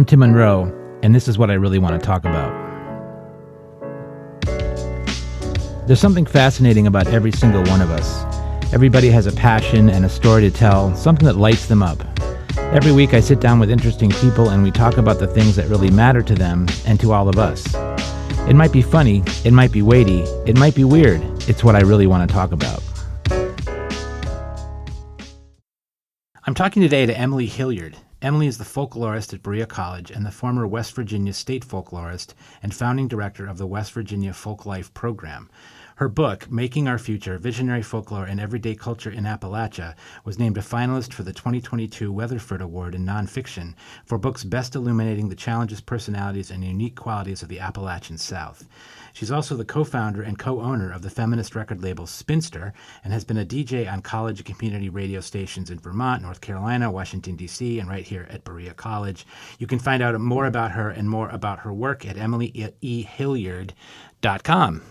I'm Tim Monroe, and this is what I really want to talk about. There's something fascinating about every single one of us. Everybody has a passion and a story to tell, something that lights them up. Every week I sit down with interesting people and we talk about the things that really matter to them and to all of us. It might be funny, it might be weighty, it might be weird. It's what I really want to talk about. I'm talking today to Emily Hilliard. Emily is the folklorist at Berea College and the former West Virginia state folklorist and founding director of the West Virginia Folk Life program. Her book, Making Our Future, Visionary Folklore and Everyday Culture in Appalachia, was named a finalist for the 2022 Weatherford Award in Nonfiction for books best illuminating the challenges, personalities, and unique qualities of the Appalachian South. She's also the co-founder and co-owner of the feminist record label Spinster and has been a DJ on college and community radio stations in Vermont, North Carolina, Washington, D.C., and right here at Berea College. You can find out more about her and more about her work at EmilyEHilliard.com.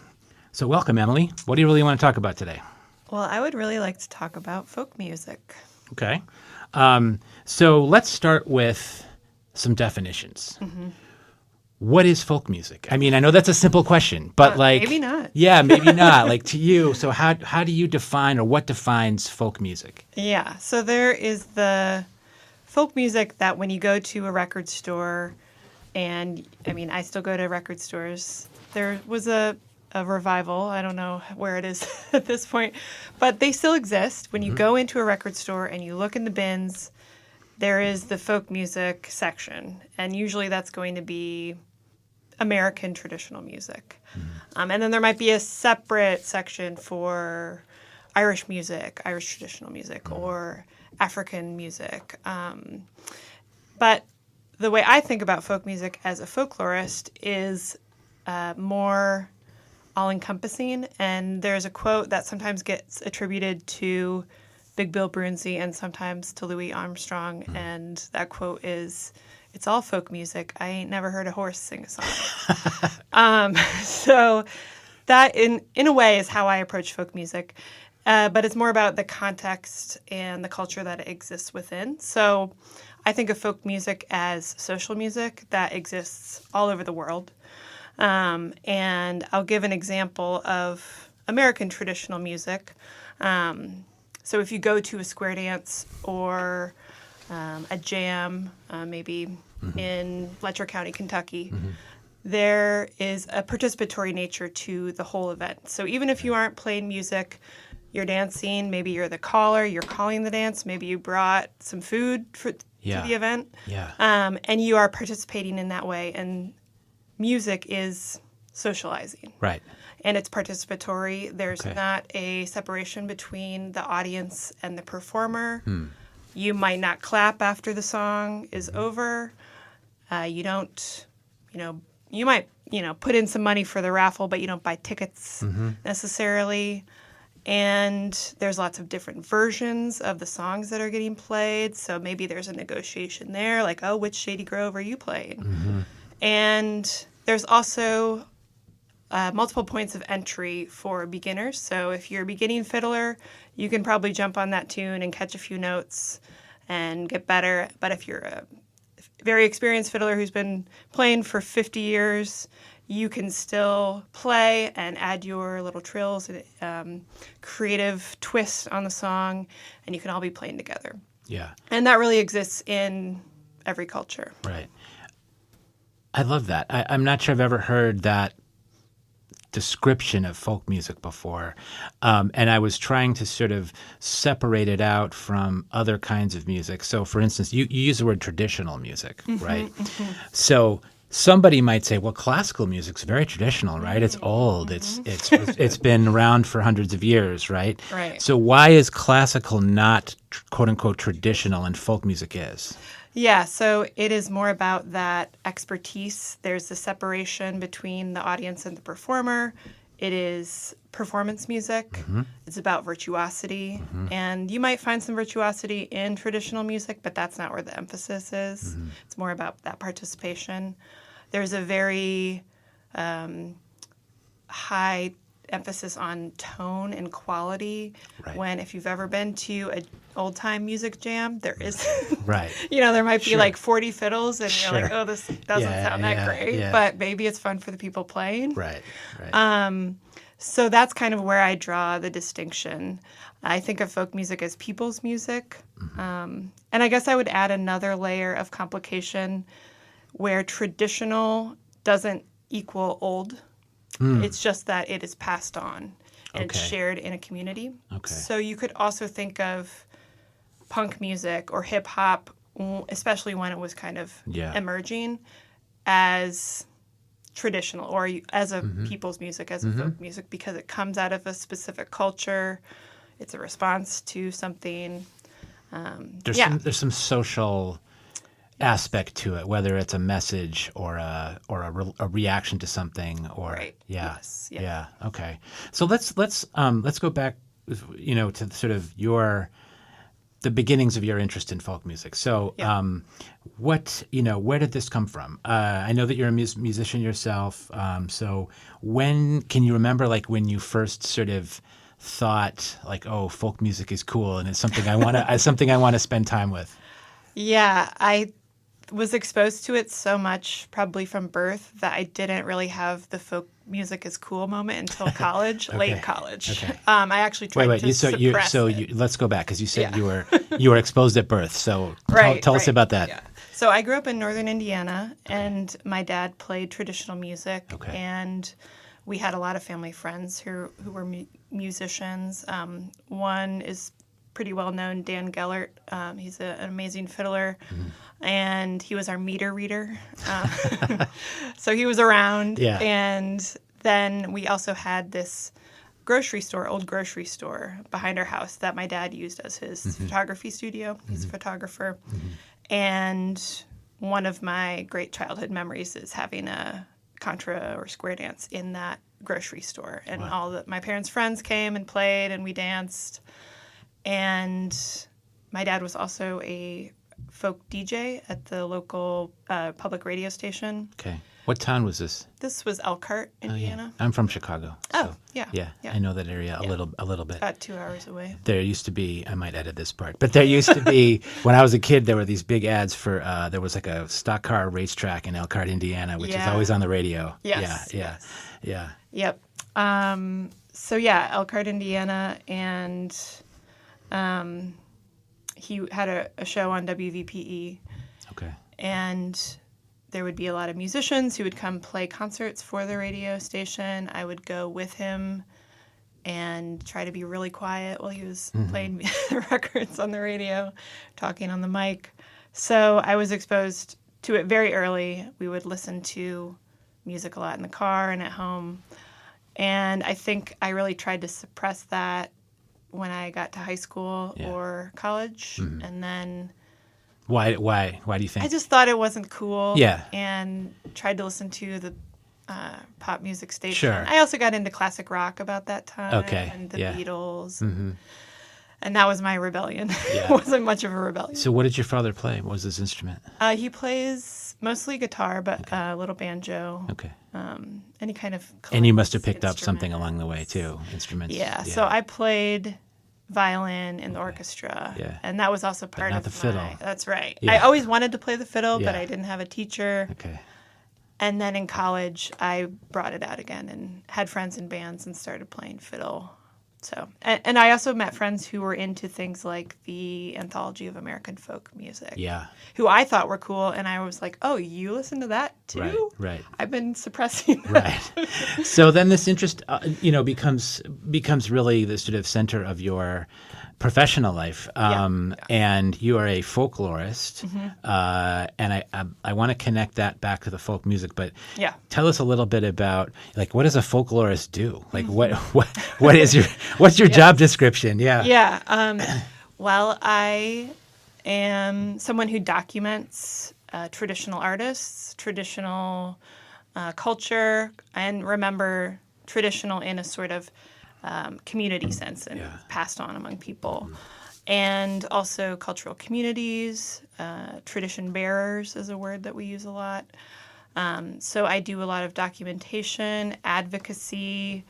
So welcome, Emily. What do you really want to talk about today? Well, I would really like to talk about folk music. Okay. So let's start with some definitions. Mm-hmm. What is folk music? I mean, I know that's a simple question, but maybe not. Yeah, maybe not. Like to you, so how do you define or what defines folk music? Yeah, so there is the folk music that when you go to a record store, and I mean, I still go to record stores. There was a revival. I don't know where it is at this point, but they still exist. When you go into a record store and you look in the bins, there is the folk music section, and usually that's going to be American traditional music. And then there might be a separate section for Irish music, Irish traditional music, or African music. But the way I think about folk music as a folklorist is more all-encompassing, and there's a quote that sometimes gets attributed to Big Bill Brunsey and sometimes to Louis Armstrong, and that quote is, "It's all folk music. I ain't never heard a horse sing a song." So that, in a way, is how I approach folk music, but it's more about the context and the culture that it exists within. So I think of folk music as social music that exists all over the world. And I'll give an example of American traditional music. So if you go to a square dance or a jam, maybe in Letcher County, Kentucky, there is a participatory nature to the whole event. So even if you aren't playing music, you're dancing, maybe you're the caller, you're calling the dance, maybe you brought some food to the event, and you are participating in that way. And music is socializing. Right. And it's participatory. There's not a separation between the audience and the performer. You might not clap after the song is over. You don't, you might, put in some money for the raffle, but you don't buy tickets necessarily. And there's lots of different versions of the songs that are getting played. So maybe there's a negotiation there, like, oh, which Shady Grove are you playing? And there's also multiple points of entry for beginners. So if you're a beginning fiddler, you can probably jump on that tune and catch a few notes and get better. But if you're a very experienced fiddler who's been playing for 50 years, you can still play and add your little trills and creative twist on the song, and you can all be playing together. Yeah. And that really exists in every culture. Right. I love that. I'm not sure I've ever heard that description of folk music before. And I was trying to sort of separate it out from other kinds of music. So, for instance, you use the word traditional music, right? So somebody might say, well, classical music's very traditional, right? It's old. It's been around for hundreds of years, right? Right. So why is classical not, quote unquote, traditional and folk music is? Yeah, so it is more about that expertise. There's the separation between the audience and the performer. It is performance music. It's about virtuosity. And you might find some virtuosity in traditional music, but that's not where the emphasis is. It's more about that participation. There's a very high emphasis on tone and quality. Right. When if you've ever been to an old time music jam, there is, Right. there might be Sure. like 40 fiddles, and you're like, Sure. oh, this doesn't Yeah, sound that yeah, great, yeah. but maybe it's fun for the people playing. Right. Right. So that's kind of where I draw the distinction. I think of folk music as people's music. And I guess I would add another layer of complication where traditional doesn't equal old. It's just that it is passed on and it's Okay. shared in a community. Okay. So you could also think of punk music or hip hop, especially when it was kind of Yeah. emerging, as traditional or as a people's music, as a folk music, because it comes out of a specific culture. It's a response to something. There's some social aspect to it, whether it's a message or a reaction to something, or Right. yeah, Yes. Yeah. yeah. Okay, so let's go back, to sort of the beginnings of your interest in folk music. So, Yeah. where did this come from? I know that you're a musician yourself. So can you remember, like, when you first sort of thought, like, oh, folk music is cool and it's something I want to spend time with? Yeah, I was exposed to it so much, probably from birth, that I didn't really have the folk music is cool moment until college, Okay. late college. Okay. I actually tried to suppress it. Let's go back, because you said Yeah. you were exposed at birth. So Right, tell us right. about that. Yeah. So I grew up in northern Indiana, and my dad played traditional music, Okay. and we had a lot of family friends who were musicians. One is pretty well known, Dan Gellert. He's an amazing fiddler, and he was our meter reader. So he was around. Yeah. And then we also had this old grocery store behind our house that my dad used as his photography studio. He's a photographer. And one of my great childhood memories is having a contra or square dance in that grocery store. And my parents' friends came and played, and we danced. And my dad was also a folk DJ at the local public radio station. Okay. What town was this? This was Elkhart, Indiana. I'm from Chicago. Oh, so, yeah. Yeah, I know that area a little bit. About 2 hours away. There used to be, I might edit this part, but there used to be, when I was a kid, there were these big ads for, there was like a stock car racetrack in Elkhart, Indiana, which is Yeah. always on the radio. Yes, Yeah. Yep. So yeah, Elkhart, Indiana, and he had a show on WVPE, Okay. and there would be a lot of musicians who would come play concerts for the radio station. I would go with him and try to be really quiet while he was playing records on the radio, talking on the mic. So I was exposed to it very early. We would listen to music a lot in the car and at home. And I think I really tried to suppress that when I got to high school or college. And then Why do you think? I just thought it wasn't cool. Yeah. And tried to listen to the pop music station. Sure. I also got into classic rock about that time. Okay, And the yeah. Beatles. And that was my rebellion. Yeah. It wasn't much of a rebellion. So what did your father play? What was his instrument? He plays mostly guitar, but a little banjo. Okay. Any kind of And you must have collects picked up something instruments. along the way too, instruments. Yeah. So I played violin in the orchestra. Yeah. And that was also part not of the fiddle. That's right. Yeah. I always wanted to play the fiddle, but Yeah. I didn't have a teacher. Okay. And then in college, I brought it out again and had friends in bands and started playing fiddle. So, and I also met friends who were into things like the Anthology of American Folk Music, Yeah. who I thought were cool. And I was like, oh, you listen to that too? Right. I've been suppressing that. Right. So then this interest, becomes really the sort of center of your professional life. And you are a folklorist. And I want to connect that back to the folk music, but Yeah. tell us a little bit about, like, what does a folklorist do? Like, what is what's your job description? Yeah. Yeah. Well, I am someone who documents traditional artists, traditional culture, and remember traditional in a sort of community sense and passed on among people. And also cultural communities, tradition bearers is a word that we use a lot. So I do a lot of documentation, advocacy,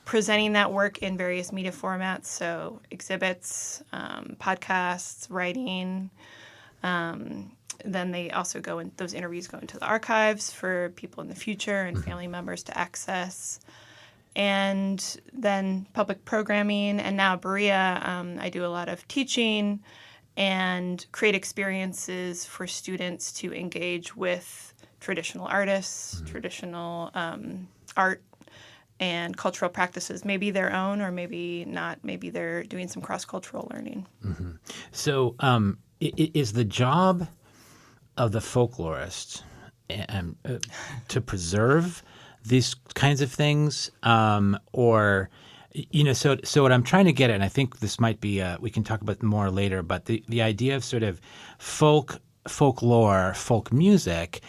presenting that work in various media formats, so exhibits, podcasts, writing. Then they also those interviews go into the archives for people in the future and family members to access. And then public programming. And now at Berea, I do a lot of teaching and create experiences for students to engage with traditional artists, traditional art, and cultural practices, maybe their own or maybe not. Maybe they're doing some cross-cultural learning. So is the job of the folklorist to preserve these kinds of things, or so what I'm trying to get at, and I think this might be we can talk about more later, but the idea of sort of folklore, folk music,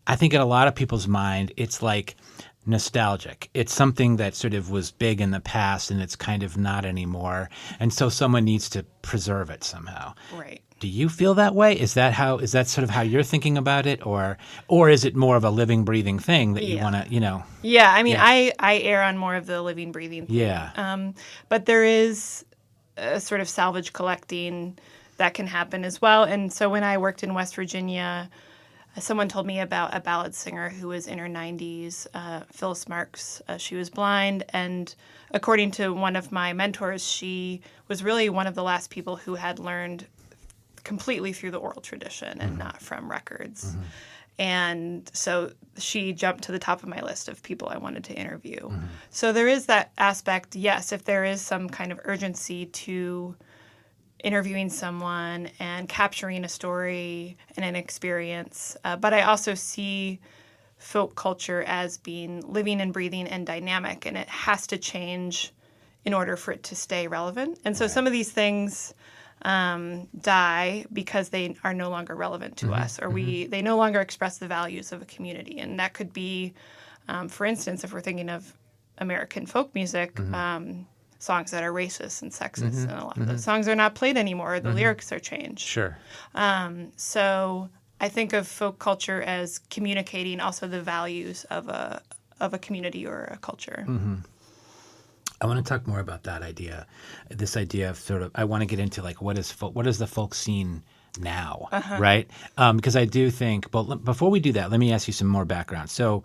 I think in a lot of people's mind it's like nostalgic. It's something that sort of was big in the past and it's kind of not anymore, and so someone needs to preserve it somehow. Right. Do you feel that way? Is that sort of how you're thinking about it, or is it more of a living, breathing thing that you want to, Yeah, I mean, I err on more of the living, breathing thing. Yeah. But there is a sort of salvage collecting that can happen as well. And so when I worked in West Virginia, someone told me about a ballad singer who was in her 90s, Phyllis Marks. She was blind, and according to one of my mentors, she was really one of the last people who had learned completely through the oral tradition and not from records. And so she jumped to the top of my list of people I wanted to interview. So there is that aspect, yes, if there is some kind of urgency to interviewing someone and capturing a story and an experience. But I also see folk culture as being living and breathing and dynamic, and it has to change in order for it to stay relevant. And so some of these things die because they are no longer relevant to us, or they no longer express the values of a community. And that could be, for instance, if we're thinking of American folk music, songs that are racist and sexist, and a lot of those songs are not played anymore. The lyrics are changed. Sure. So I think of folk culture as communicating also the values of a community or a culture. I want to talk more about that idea, this idea of sort of, I want to get into like what is the folk scene now, right? Because I do think, but before we do that, let me ask you some more background. So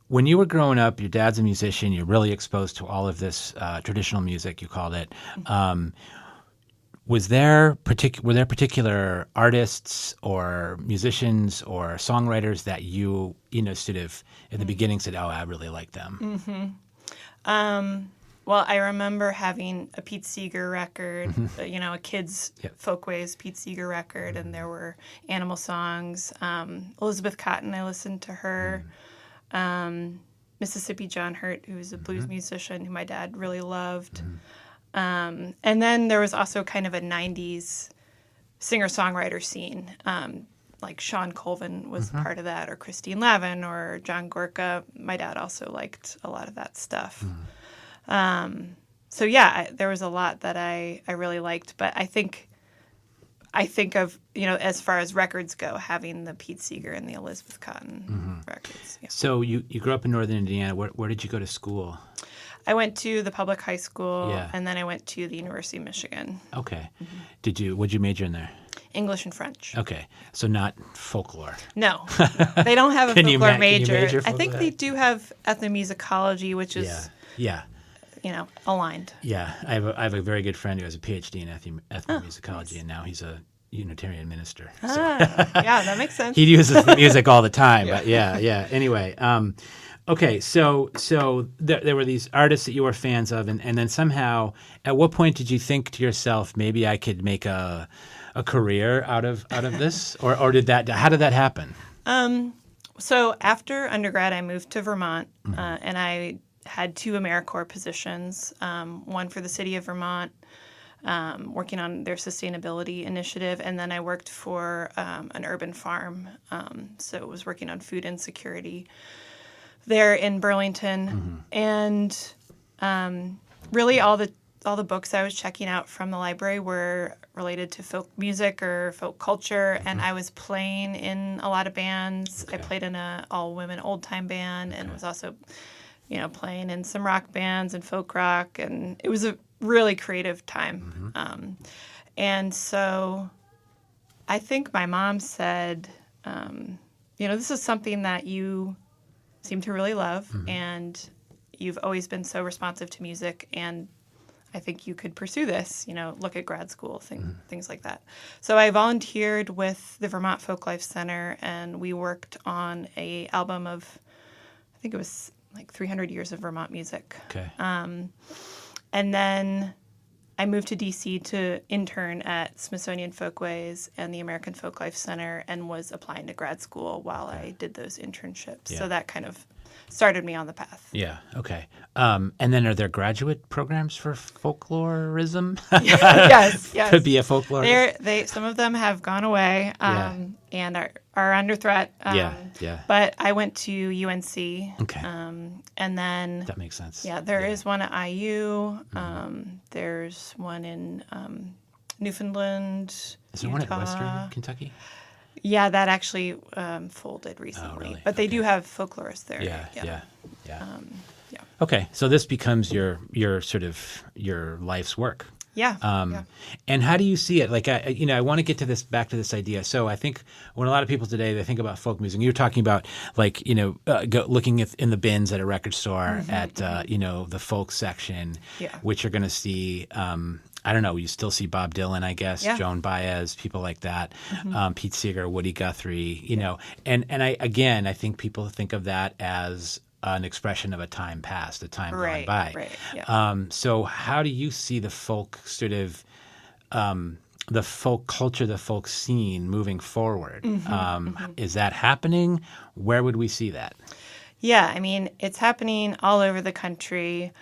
when you were growing up, your dad's a musician, you're really exposed to all of this traditional music, you called it. Were there particular artists or musicians or songwriters that you sort of in the beginning said, oh, I really like them? Well, I remember having a Pete Seeger record, a kid's folkways Pete Seeger record, and there were animal songs. Elizabeth Cotten, I listened to her. Mississippi John Hurt, who was a blues musician who my dad really loved. And then there was also kind of a 90s singer-songwriter scene. Like Sean Colvin was part of that, or Christine Lavin, or John Gorka. My dad also liked a lot of that stuff. So yeah, there was a lot that I really liked, but I think of, as far as records go, having the Pete Seeger and the Elizabeth Cotten records. Yeah. So you grew up in Northern Indiana. Where did you go to school? I went to the public high school, and then I went to the University of Michigan. Okay. What'd you major in there? English and French. Okay. So not folklore. No. They don't have a Can you folklore major major. I folklore? think they do have ethnomusicology, which is aligned. Yeah. I have a very good friend who has a PhD in ethnomusicology, and now he's a Unitarian minister. So. Yeah, that makes sense. He uses the music all the time. But yeah. Anyway, okay, so there were these artists that you were fans of, and then somehow, at what point did you think to yourself, maybe I could make a career out of this, or how did that happen? So after undergrad, I moved to Vermont, and I had 2 AmeriCorps positions, one for the city of Vermont, working on their sustainability initiative, and then I worked for an urban farm, so it was working on food insecurity there in Burlington. And really all the all the books I was checking out from the library were related to folk music or folk culture, and I was playing in a lot of bands. I played in a all-women old-time band and was also, playing in some rock bands and folk rock, and it was a really creative time. And so I think my mom said, this is something that you seem to really love, and you've always been so responsive to music, and I think you could pursue this, look at grad school, things like that. So I volunteered with the Vermont Folklife Center, and we worked on a album of, I think it was like 300 years of Vermont music. Okay. And then I moved to D.C. to intern at Smithsonian Folkways and the American Folklife Center, and was applying to grad school while I did those internships. Yeah. So that kind of started me on the path. Yeah. Okay. And then are there graduate programs for folklorism? Yes. Could be a folklorist. Some of them have gone away and are under threat. Yeah. But I went to UNC. Okay. And then That makes sense. Yeah, there is one at IU. There's one in Newfoundland. Is there one at Utah. Western Kentucky? Yeah, that actually folded recently. Oh, really? But they do have folklorists there. Yeah. Yeah. Okay, so this becomes your sort of your life's work. Yeah. And how do you see it? Like, I want to get to this, back to this idea. So I think when a lot of people today, they think about folk music, you're talking about like, looking in the bins at a record store at, the folk section, which you're going to see, I don't know, you still see Bob Dylan, I guess, Joan Baez, people like that, Pete Seeger, Woody Guthrie, and I think people think of that as an expression of a time past, a time gone by. Right. Yeah. So how do you see the folk sort of, the folk culture, the folk scene moving forward? Is that happening? Where would we see that? Yeah, I mean, it's happening all over the country.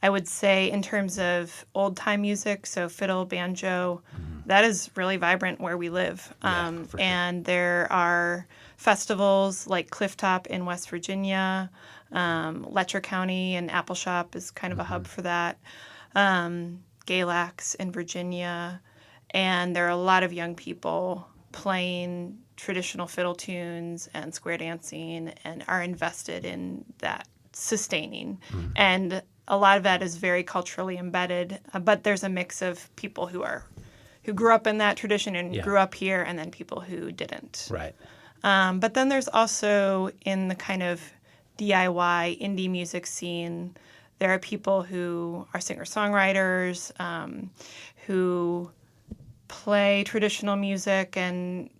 I would say in terms of old-time music, so fiddle, banjo, that is really vibrant where we live. For sure. And there are festivals like Clifftop in West Virginia. Letcher County and Appalshop is kind of a hub for that. Galax in Virginia. And there are a lot of young people playing traditional fiddle tunes and square dancing and are invested in that sustaining. And a lot of that is very culturally embedded, but there's a mix of people who grew up in that tradition and grew up here, and then people who didn't. Right. But then there's also in the kind of DIY indie music scene, there are people who are singer-songwriters, who play traditional music and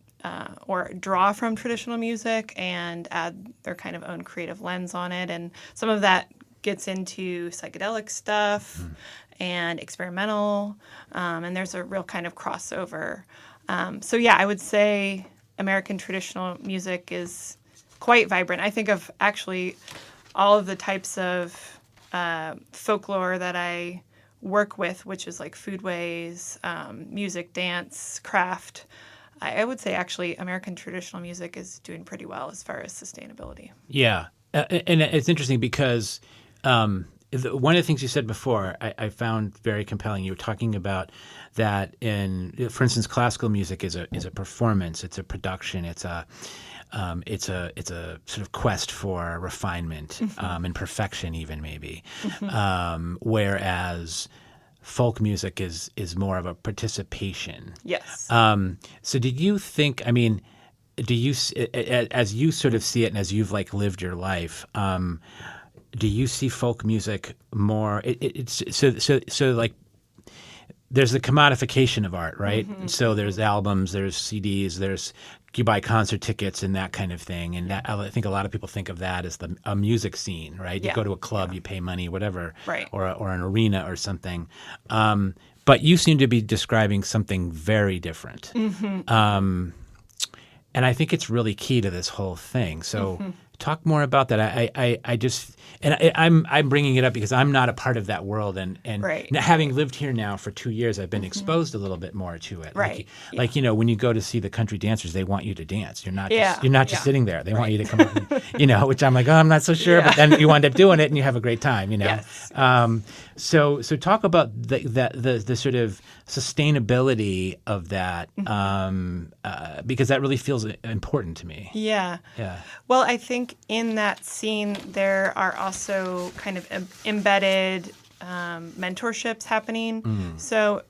or draw from traditional music and add their kind of own creative lens on it. And some of that gets into psychedelic stuff and experimental, and there's a real kind of crossover. So yeah, I would say American traditional music is quite vibrant. I think of actually all of the types of folklore that I work with, which is like foodways, music, dance, craft. I would say actually American traditional music is doing pretty well as far as sustainability. Yeah. And it's interesting because one of the things you said before I found very compelling. You were talking about that for instance, classical music is a performance, it's a production, it's a sort of quest for refinement and perfection, even maybe. Whereas folk music is more of a participation. Yes. So did you think? I mean, do you, as you sort of see it, and as you've like lived your life, do you see folk music more? It's so like. There's the commodification of art, right? So there's albums, there's CDs, you buy concert tickets and that kind of thing. And that, I think a lot of people think of that as a music scene, right? You go to a club, you pay money, whatever, right. or an arena or something. But you seem to be describing something very different. And I think it's really key to this whole thing. So talk more about that. I just, And I'm bringing it up because I'm not a part of that world, and Right. now, having lived here now for 2 years, I've been exposed a little bit more to it. Right. Like when you go to see the country dancers, they want you to dance. You're not Yeah. just, you're not just Yeah. sitting there. They want you to come up, and, which I'm like, oh, I'm not so sure, but then you wind up doing it and you have a great time. Yes. So talk about the sort of sustainability of that, because that really feels important to me. Yeah. Yeah. Well, I think in that scene, there are also kind of embedded mentorships happening. So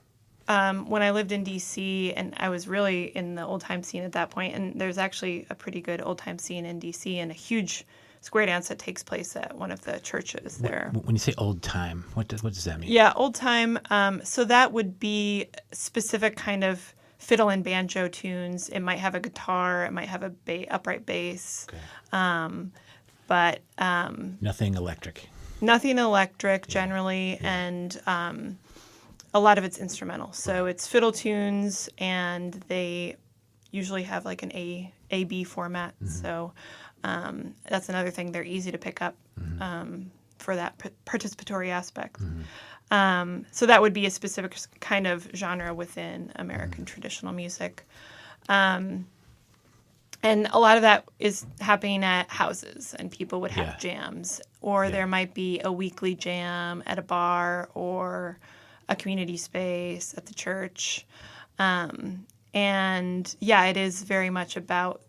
when I lived in D.C., and I was really in the old time scene at that point, and there's actually a pretty good old time scene in D.C. and a huge square dance that takes place at one of the churches there. When you say old time, what does that mean? Yeah, old time. So that would be specific kind of fiddle and banjo tunes. It might have a guitar. It might have a upright bass. Okay. But Nothing electric. nothing electric generally, and a lot of it's instrumental. So it's fiddle tunes, and they usually have like an A-B format. So that's another thing. They're easy to pick up for that participatory aspect. So that would be a specific kind of genre within American traditional music. And a lot of that is happening at houses, and people would have jams. Or there might be a weekly jam at a bar or a community space at the church. And yeah, it is very much about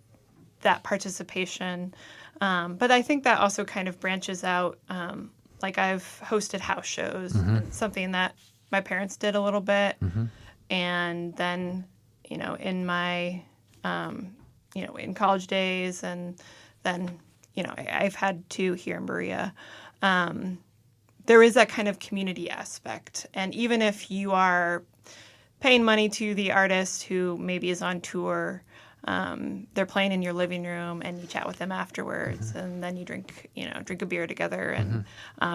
that participation. But I think that also kind of branches out. Like I've hosted house shows, something that my parents did a little bit. And then, in my, in college days, and then, I've had two here in Berea. There is that kind of community aspect. And even if you are paying money to the artist who maybe is on tour, they're playing in your living room, and you chat with them afterwards, and then you drink a beer together. And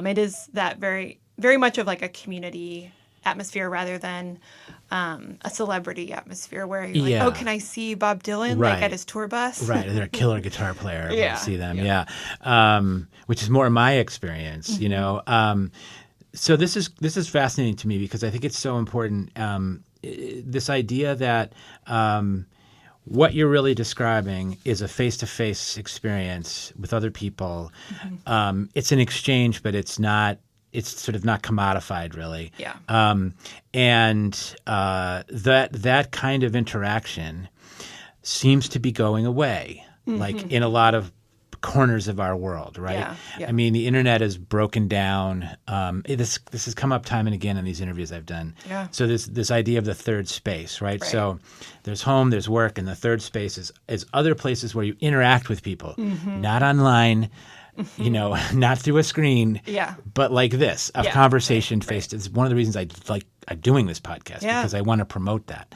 it is that very, very much of like a community atmosphere rather than a celebrity atmosphere where you're like, oh, can I see Bob Dylan like at his tour bus? Right, they're a killer guitar player. Yeah. I see them, which is more my experience, So this is fascinating to me because I think it's so important. This idea that what you're really describing is a face-to-face experience with other people. It's an exchange, but it's not. It's sort of not commodified, really. Yeah. And that kind of interaction seems to be going away, like in a lot of corners of our world, right? Yeah. I mean, the internet is broken down. This has come up time and again in these interviews I've done. Yeah. So this idea of the third space, right? So there's home, there's work, and the third space is other places where you interact with people, not online. Not through a screen, but like this, a conversation face to. It's one of the reasons I like doing this podcast because I want to promote that.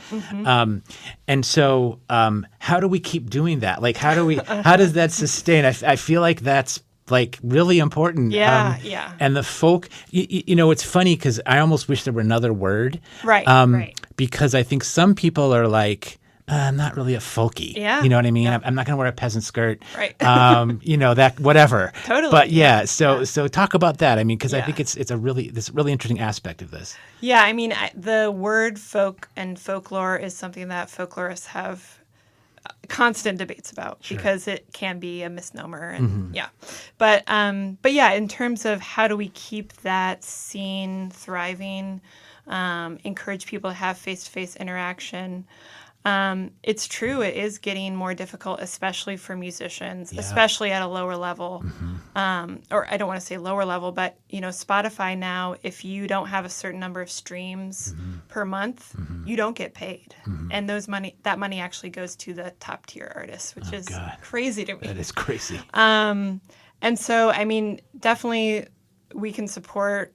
And so, how do we keep doing that? Like, how does that sustain? I feel like that's like really important. Yeah. And the folk, it's funny because I almost wish there were another word, Right. Because I think some people are like, I'm not really a folkie. Yeah. You know what I mean? I'm not going to wear a peasant skirt. Right. That whatever. Totally. But so talk about that. I mean, because I think it's a really interesting aspect of this. Yeah, I mean, the word folk and folklore is something that folklorists have constant debates about because it can be a misnomer. And But yeah, in terms of how do we keep that scene thriving, encourage people to have face-to-face interaction. It's true. It is getting more difficult, especially for musicians, especially at a lower level. Or I don't want to say lower level, but Spotify now, if you don't have a certain number of streams per month, you don't get paid, and that money actually goes to the top tier artists, which is crazy to me. That is crazy. And so, I mean, definitely we can support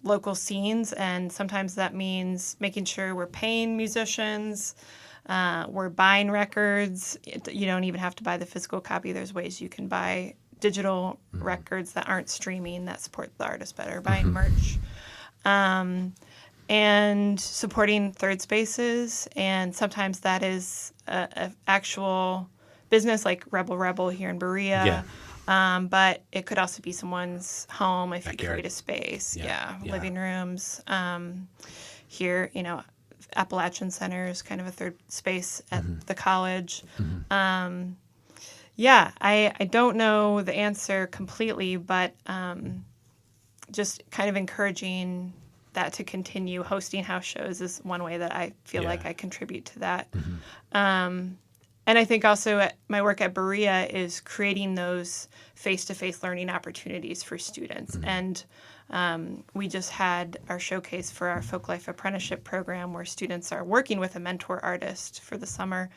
local scenes, and sometimes that means making sure we're paying musicians, we're buying records. You don't even have to buy the physical copy. There's ways you can buy digital records that aren't streaming that support the artist better, buying merch, and supporting third spaces. And sometimes that is a actual business like Rebel here in Berea. But it could also be someone's home if you Backyard. create a space. Yeah. Living rooms. Here, Appalachian Center is kind of a third space at the college. I don't know the answer completely, but just kind of encouraging that to continue. Hosting house shows is one way that I feel like I contribute to that. And I think also my work at Berea is creating those face-to-face learning opportunities for students. And we just had our showcase for our Folk Life Apprenticeship program where students are working with a mentor artist for the summer.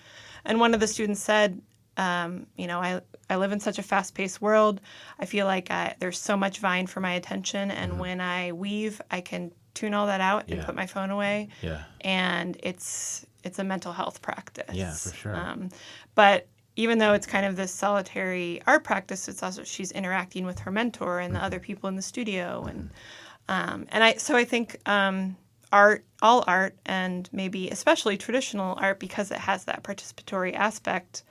And one of the students said, I live in such a fast-paced world. I feel like there's so much vying for my attention. And when I weave, I can tune all that out and put my phone away. Yeah. And it's a mental health practice. Yeah, for sure. But even though it's kind of this solitary art practice, it's also she's interacting with her mentor and the other people in the studio. And I think all art, and maybe especially traditional art, because it has that participatory aspect,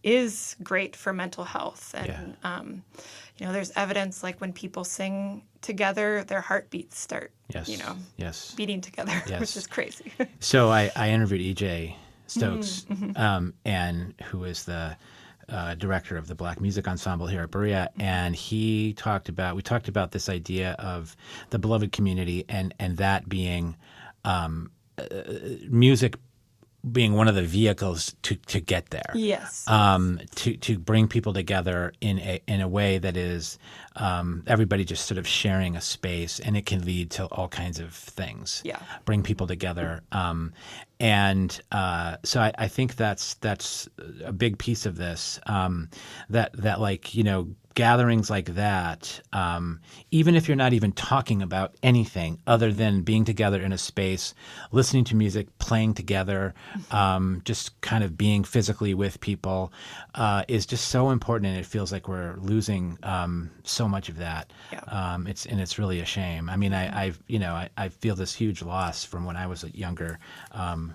is great for mental health. And there's evidence like when people sing together, their heartbeats start, beating together, which is crazy. So I interviewed E.J. Stokes, and who is the director of the Black Music Ensemble here at Berea, and we talked about this idea of the beloved community and that being music being one of the vehicles to get there. Yes. To bring people together in a way that is everybody just sort of sharing a space, and it can lead to all kinds of things. Yeah. Bring people together. So I think that's a big piece of this. That gatherings like that, even if you're not even talking about anything other than being together in a space, listening to music, playing together, just kind of being physically with people, is just so important. And it feels like we're losing so much of that. Yeah. It's really a shame. I mean, I feel this huge loss from when I was younger,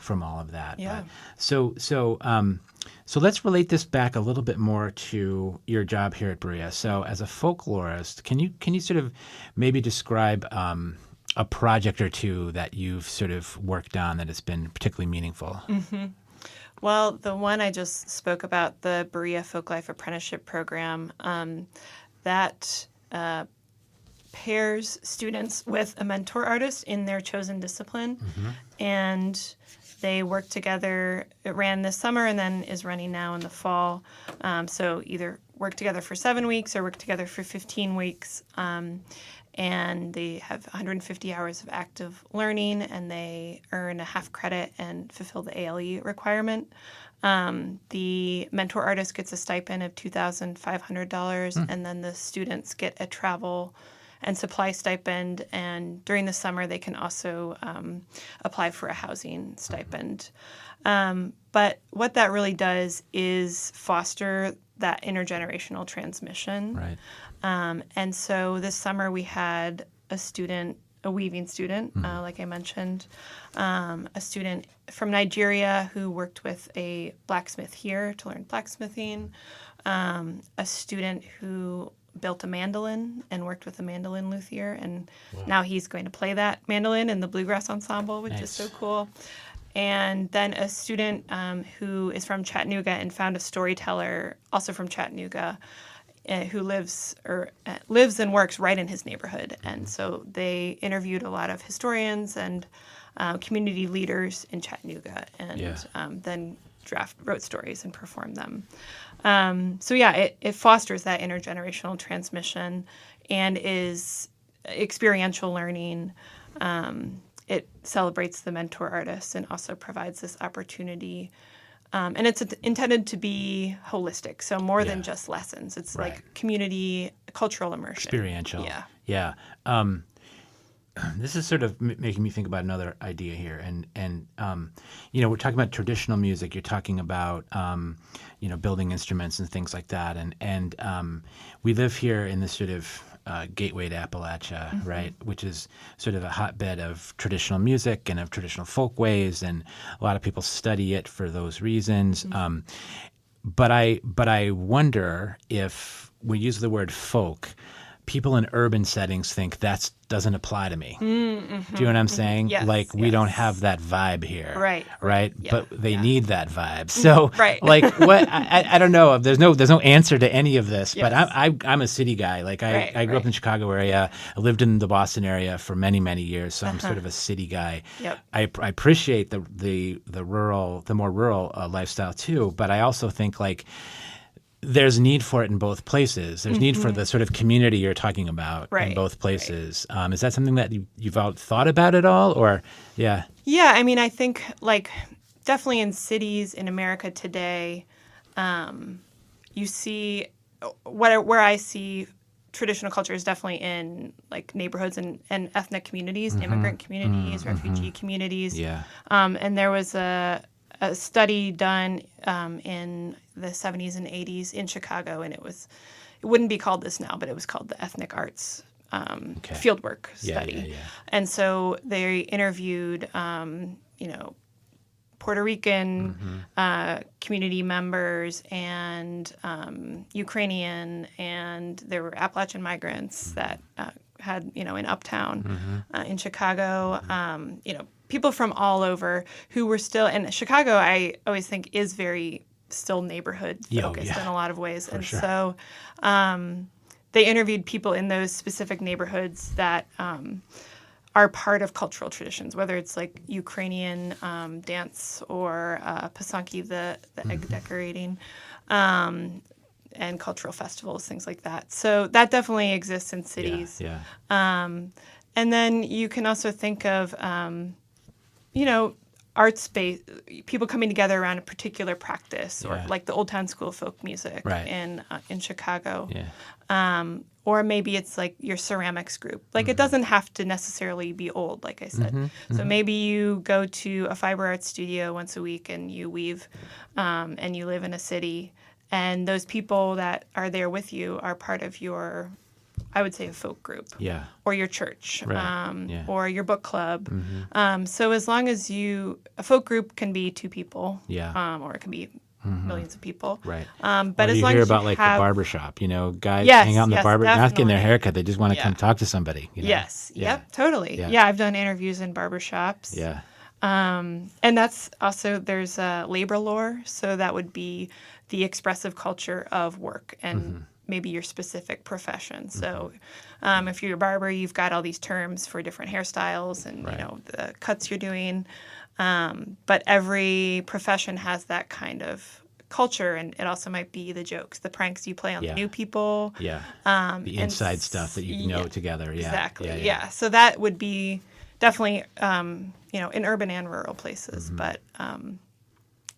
from all of that. Yeah. But, so let's relate this back a little bit more to your job here at Berea. So as a folklorist, can you sort of maybe describe a project or two that you've sort of worked on that has been particularly meaningful? Mm-hmm. Well, the one I just spoke about, the Berea Folk Life Apprenticeship Program, that pairs students with a mentor artist in their chosen discipline. And they work together. It ran this summer and then is running now in the fall. So either work together for 7 weeks or work together for 15 weeks. And they have 150 hours of active learning, and they earn a half credit and fulfill the ALE requirement. The mentor artist gets a stipend of $2,500, and then the students get a travel and supply stipend, and during the summer they can also apply for a housing stipend. But what that really does is foster that intergenerational transmission. Right. And so this summer we had a weaving student, like I mentioned, a student from Nigeria who worked with a blacksmith here to learn blacksmithing, a student who built a mandolin and worked with a mandolin luthier, and now he's going to play that mandolin in the bluegrass ensemble, which is so cool. And then a student who is from Chattanooga and found a storyteller, also from Chattanooga, who lives and works right in his neighborhood. And so they interviewed a lot of historians and community leaders in Chattanooga, and then wrote stories and performed them. It fosters that intergenerational transmission and is experiential learning. It celebrates the mentor artists and also provides this opportunity. And it's intended to be holistic, so more than just lessons. It's like community, cultural immersion. Experiential. Yeah. This is sort of making me think about another idea here, and we're talking about traditional music. You're talking about building instruments and things like that, and we live here in this sort of gateway to Appalachia, right, which is sort of a hotbed of traditional music and of traditional folkways, and a lot of people study it for those reasons. but I wonder if we use the word folk, people in urban settings think that doesn't apply to me. Mm-hmm. Do you know what I'm saying? Yes, like we don't have that vibe here, right? Yeah, but they need that vibe. So, right. like, what? I don't know. There's no answer to any of this. Yes. But I'm a city guy. Like I grew up in the Chicago area. I lived in the Boston area for many years. So I'm sort of a city guy. Yep. I appreciate the more rural lifestyle too. But I also think like there's need for it in both places. There's need for the sort of community you're talking about in both places. Is that something that you've all thought about at all? Or, yeah. Yeah, I mean, I think like definitely in cities in America today, you see where I see traditional culture is definitely in like neighborhoods and ethnic communities, immigrant communities, refugee communities. Yeah. And there was a study done in the 70s and 80s in Chicago, and it wouldn't be called this now, but it was called the Ethnic Arts Fieldwork Study. Yeah. And so they interviewed, Puerto Rican community members and Ukrainian, and there were Appalachian migrants that had, in Uptown in Chicago, people from all over who were still, and Chicago, I always think is very still neighborhood focused in a lot of ways. And so they interviewed people in those specific neighborhoods that are part of cultural traditions, whether it's like Ukrainian dance or Pasanki, the egg decorating, and cultural festivals, things like that. So that definitely exists in cities. Yeah. And then you can also think of, art space, people coming together around a particular practice, or like the Old Town School of Folk Music in Chicago. Yeah. Or maybe it's like your ceramics group. Like it doesn't have to necessarily be old, like I said. So maybe you go to a fiber art studio once a week and you weave and you live in a city. And those people that are there with you are part of your, I would say, a folk group. Yeah. Or your church. Right. Or your book club. So as long as a folk group can be 2 people. Yeah. Or it can be millions of people. Right. But or as you long hear as about you like have, the barbershop, guys Yes, hang out in the yes, barber, not getting their definitely. haircut. They just want to come talk to somebody. Yes. Yeah. Yep. Totally. Yeah. Yeah. I've done interviews in barbershops. Yeah. And that's also, there's labor lore. So that would be the expressive culture of work and maybe your specific profession. So if you're a barber, you've got all these terms for different hairstyles and, the cuts you're doing. But every profession has that kind of culture, and it also might be the jokes, the pranks you play on the new people. Yeah. The inside stuff that you know together. Yeah. Exactly. Yeah. So that would be definitely, in urban and rural places. But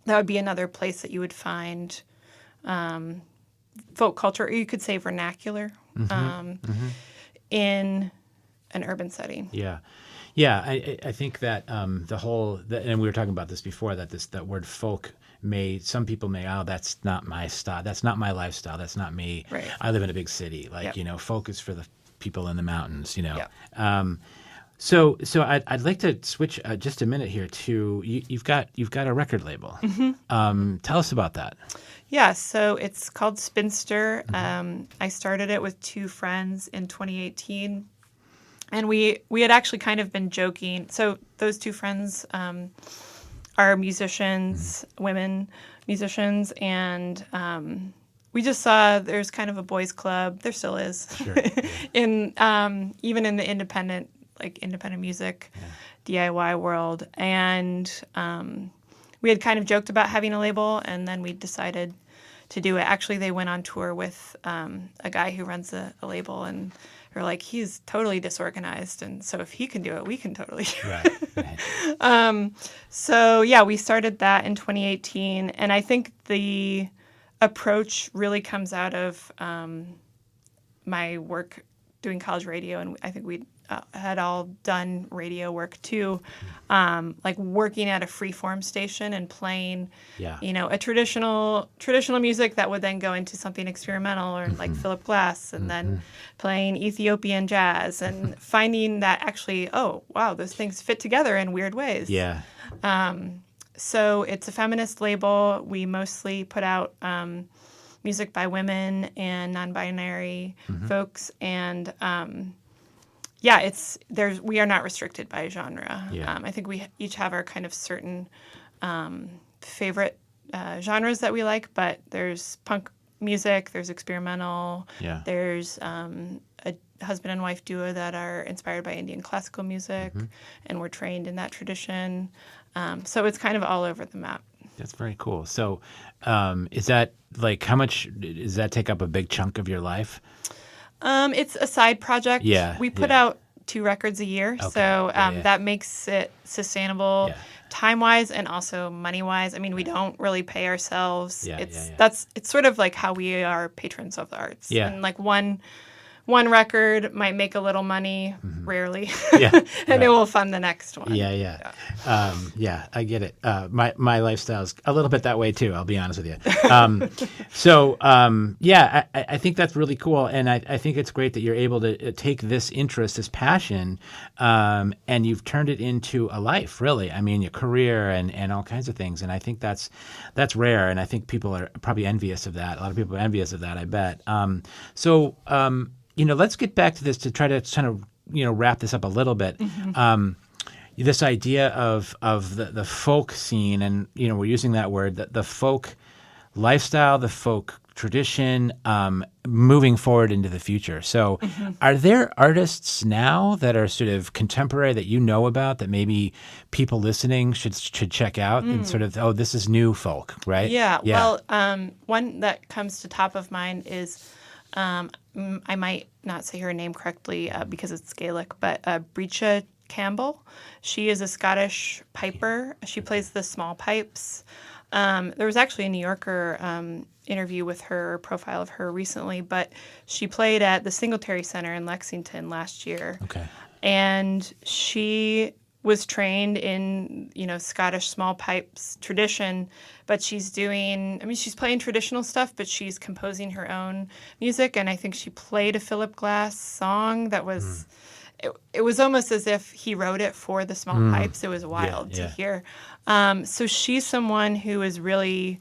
that would be another place that you would find folk culture, or you could say vernacular, in an urban setting. Yeah. Yeah. I think that the whole, and we were talking about this before, that word folk some people may, that's not my style. That's not my lifestyle. That's not me. Right. I live in a big city. Like, folk is for the people in the mountains, Yep. So I'd like to switch just a minute here to you've got a record label. Tell us about that. Yeah, so it's called Spinster. I started it with 2 friends in 2018, and we had actually kind of been joking. So those 2 friends are musicians, women musicians, and we just saw there's kind of a boys' club. There still is, Sure. in even in the independent music, DIY world. And we had kind of joked about having a label, and then we decided to do it. Actually, they went on tour with a guy who runs a label, and we're like, he's totally disorganized, and so if he can do it, we can totally do it. Right. So yeah, we started that in 2018, and I think the approach really comes out of my work doing college radio, and I think we had all done radio work too, like working at a freeform station and playing, a traditional music that would then go into something experimental, or like Philip Glass, and then playing Ethiopian jazz, and finding that actually, oh wow, those things fit together in weird ways. Yeah. So it's a feminist label. We mostly put out music by women and non-binary folks, and we are not restricted by genre. Yeah. I think we each have our kind of certain favorite genres that we like, but there's punk music, there's experimental, Yeah. there's a husband and wife duo that are inspired by Indian classical music, and we're trained in that tradition. So it's kind of all over the map. That's very cool. So, is that like how much does that take up a big chunk of your life? It's a side project. Yeah, We put yeah. out 2 records a year, Okay. so Yeah. that makes it sustainable Yeah. time-wise and also money-wise. I mean, we don't really pay ourselves. Yeah, It's yeah, yeah. it's sort of like how we are patrons of the arts. Yeah. And like one record might make a little money, rarely, Yeah, and right. it will fund the next one. Yeah. Yeah, I get it. My lifestyle's a little bit that way too. I'll be honest with you. I think that's really cool, and I think it's great that you're able to take this interest, this passion, and you've turned it into a life. Really, I mean, your career and all kinds of things. And I think that's rare, and I think people are probably envious of that. A lot of people are envious of that, I bet. Let's get back to this to try to kind of wrap this up a little bit. This idea of the folk scene, and we're using that word, the folk lifestyle, the folk tradition, moving forward into the future. So, are there artists now that are sort of contemporary that you know about that maybe people listening should check out and sort of, this is new folk, right? Yeah. Well, one that comes to top of mind is. I might not say her name correctly because it's Gaelic, but Breacha Campbell. She is a Scottish piper. She plays the small pipes. There was actually a New Yorker interview with her, profile of her recently, but she played at the Singletary Center in Lexington last year. Okay. And she was trained in, Scottish small pipes tradition, but she's playing traditional stuff, but she's composing her own music. And I think she played a Philip Glass song that was, it was almost as if he wrote it for the small pipes. It was wild to hear. So she's someone who is really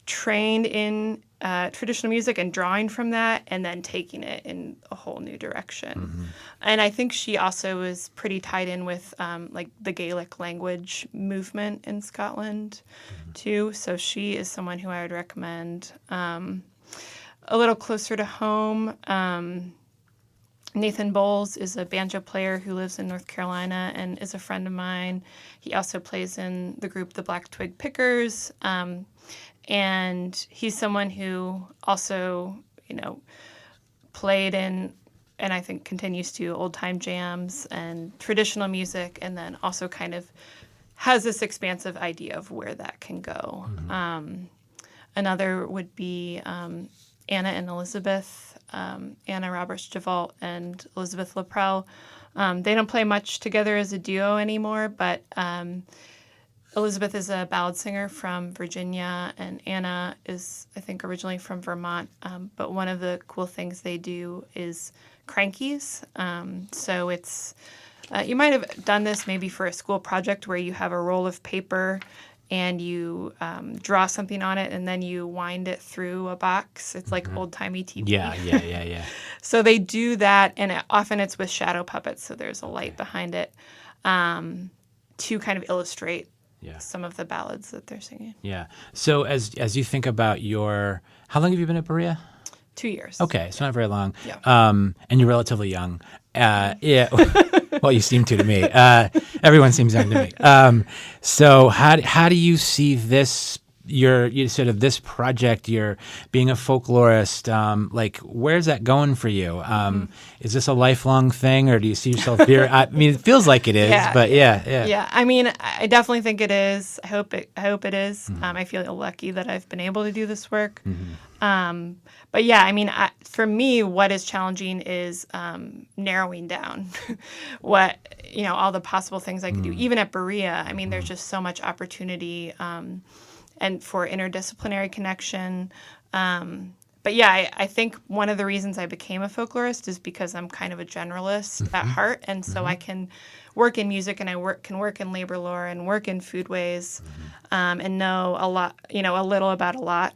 trained in traditional music and drawing from that and then taking it in a whole new direction. And I think she also is pretty tied in with like the Gaelic language movement in Scotland too. So she is someone who I would recommend. A little closer to home, Nathan Bowles is a banjo player who lives in North Carolina and is a friend of mine. He also plays in the group The Black Twig Pickers. And he's someone who also, played in, and I think continues to, old-time jams and traditional music, and then also kind of has this expansive idea of where that can go. Another would be Anna and Elizabeth, Anna Roberts-Javalt and Elizabeth Laprelle. They don't play much together as a duo anymore, but Elizabeth is a ballad singer from Virginia, and Anna is, I think, originally from Vermont. But one of the cool things they do is crankies. So it's, you might have done this maybe for a school project where you have a roll of paper and you draw something on it and then you wind it through a box. It's like old-timey TV. Yeah. So they do that, and often it's with shadow puppets, so there's a light behind it to kind of illustrate some of the ballads that they're singing. Yeah. So as you think about how long have you been at Berea? 2 years. Okay, so not very long. Yeah. And you're relatively young. Yeah. Well, you seem to me. Everyone seems young to me. So how do you see this? Your sort of this project, you're being a folklorist, like where's that going for you? Is this a lifelong thing, or do you see yourself here? I mean, it feels like it is, but yeah. Yeah, I mean, I definitely think it is. I hope it is. I feel lucky that I've been able to do this work. But yeah, I mean, for me, what is challenging is narrowing down what, all the possible things I could do. Even at Berea, I mean, there's just so much opportunity and for interdisciplinary connection. but yeah, I think one of the reasons I became a folklorist is because I'm kind of a generalist at heart, and so I can work in music, and can work in labor law and work in foodways, and know a lot, a little about a lot.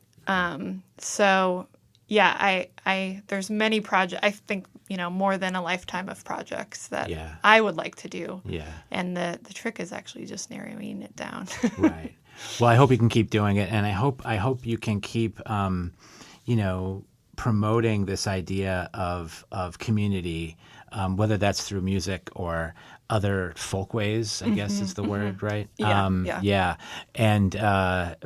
So yeah, I there's many projects. I think more than a lifetime of projects that I would like to do. Yeah. And the trick is actually just narrowing it down. Right. Well, I hope you can keep doing it, and I hope you can keep, promoting this idea of community, whether that's through music or other folkways, I guess is the word, right? Yeah. And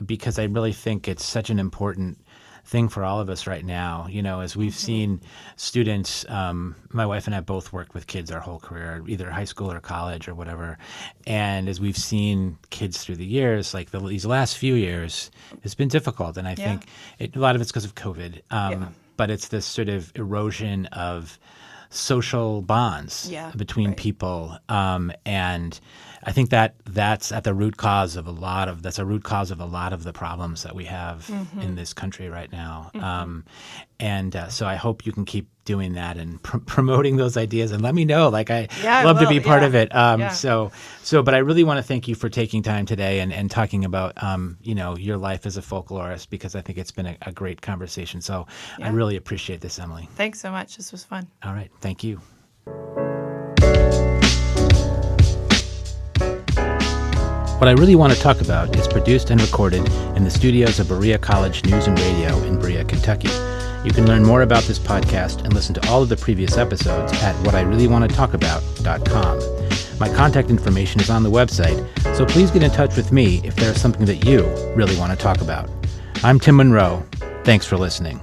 because I really think it's such an important thing for all of us right now, as we've seen students, my wife and I both worked with kids our whole career, either high school or college or whatever. And as we've seen kids through the years, like these last few years, it's been difficult. And I think a lot of it's because of COVID. But it's this sort of erosion of social bonds between people. And I think that's at the root cause of a lot of the problems that we have in this country right now. So I hope you can keep doing that and promoting those ideas, and let me know. Like I'd love to be part of it. But I really want to thank you for taking time today and talking about your life as a folklorist, because I think it's been a great conversation. So I really appreciate this, Emily. Thanks so much. This was fun. All right. Thank you. What I Really Want to Talk About is produced and recorded in the studios of Berea College News and Radio in Berea, Kentucky. You can learn more about this podcast and listen to all of the previous episodes at whatireallywantotalkabout.com. My contact information is on the website, so please get in touch with me if there's something that you really want to talk about. I'm Tim Monroe. Thanks for listening.